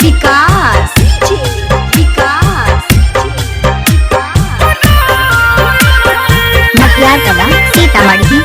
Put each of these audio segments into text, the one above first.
Vikas Matiyar Kala Sitamarhi.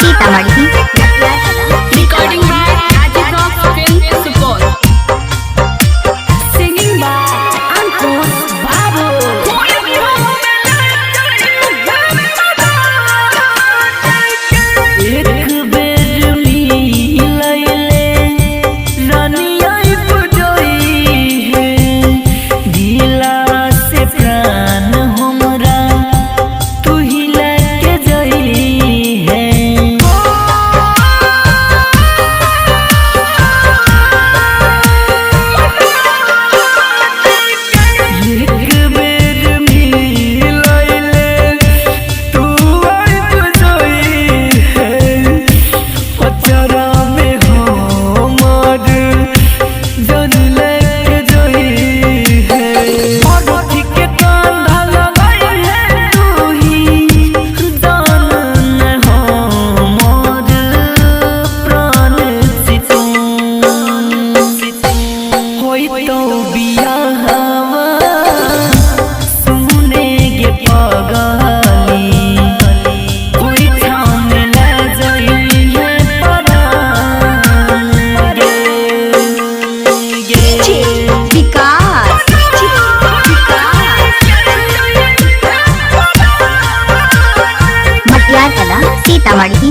Sitamarhi recording by Rajiv film Supaul. Singing by Ankush Babu. एक बेर मिलैले रानिया पुजोई है दिला से प्राण हमरा तू ही लेके जई है। एक बेर मिलैले तू आई पुजोई है पचरा में हमर जन लेके जई है। अरथी के कांधा लगाई है तू ही जान हमर प्राण सितूं होई तो बियाहवा सुने गे पगली कोई ठाम ले जाई है परान गे विकास मटियार कला सीतामढ़ी।